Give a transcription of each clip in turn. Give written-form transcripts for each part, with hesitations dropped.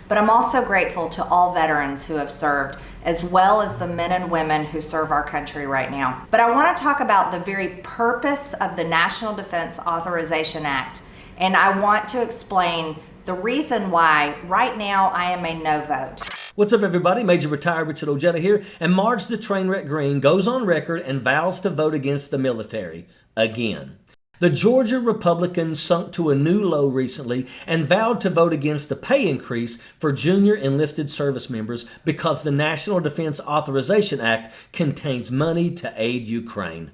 but I'm also grateful to all veterans who have served, as well as the men and women who serve our country right now. But I want to talk about the very purpose of the National Defense Authorization Act, and I want to explain the reason why right now I am a no vote. What's up, everybody? Major Retired Richard Ojeda here, and Marge the Trainwreck Greene goes on record and vows to vote against the military again. The Georgia Republicans sunk to a new low recently and vowed to vote against the pay increase for junior enlisted service members because the National Defense Authorization Act contains money to aid Ukraine.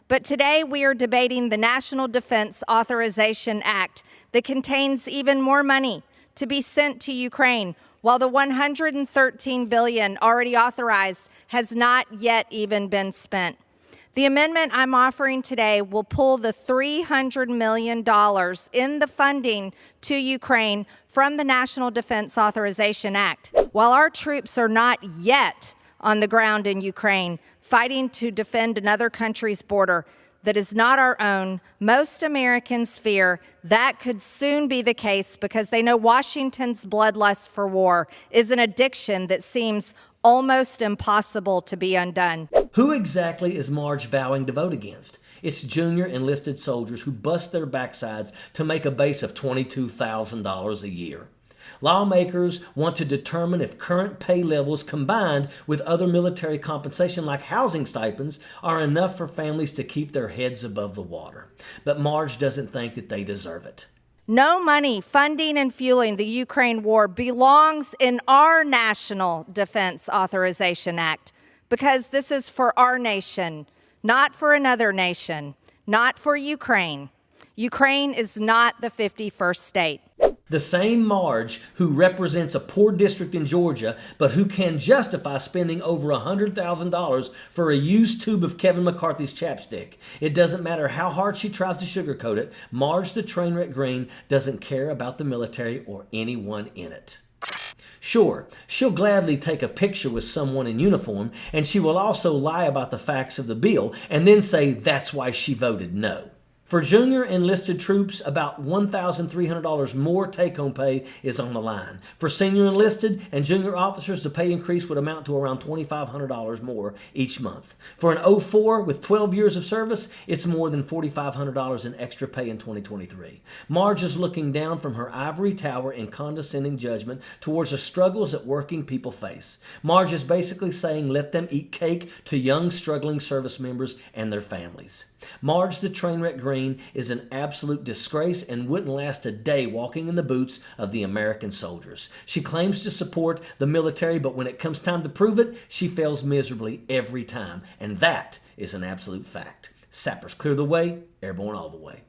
But today we are debating the National Defense Authorization Act that contains even more money to be sent to Ukraine, while the $113 billion already authorized has not yet even been spent. The amendment I'm offering today will pull the $300 million in the funding to Ukraine from the National Defense Authorization Act. While our troops are not yet on the ground in Ukraine, fighting to defend another country's border that is not our own, most Americans fear that could soon be the case because they know Washington's bloodlust for war is an addiction that seems almost impossible to be undone. Who exactly is Marge vowing to vote against? It's junior enlisted soldiers who bust their backsides to make a base of $22,000 a year. Lawmakers want to determine if current pay levels combined with other military compensation like housing stipends are enough for families to keep their heads above the water. But Marge doesn't think that they deserve it. No money funding and fueling the Ukraine war belongs in our National Defense Authorization Act because this is for our nation, not for another nation, not for Ukraine. Ukraine is not the 51st state. The same Marge who represents a poor district in Georgia, but who can justify spending over $100,000 for a used tube of Kevin McCarthy's chapstick. It doesn't matter how hard she tries to sugarcoat it, Marge the Trainwreck Greene doesn't care about the military or anyone in it. Sure, she'll gladly take a picture with someone in uniform, and she will also lie about the facts of the bill and then say that's why she voted no. For junior enlisted troops, about $1,300 more take-home pay is on the line. For senior enlisted and junior officers, the pay increase would amount to around $2,500 more each month. For an 04 with 12 years of service, it's more than $4,500 in extra pay in 2023. Marge is looking down from her ivory tower in condescending judgment towards the struggles that working people face. Marge is basically saying let them eat cake to young struggling service members and their families. Marge the Trainwreck Greene is an absolute disgrace and wouldn't last a day walking in the boots of the American soldiers. She claims to support the military, but when it comes time to prove it, she fails miserably every time. And that is an absolute fact. Sappers clear the way, airborne all the way.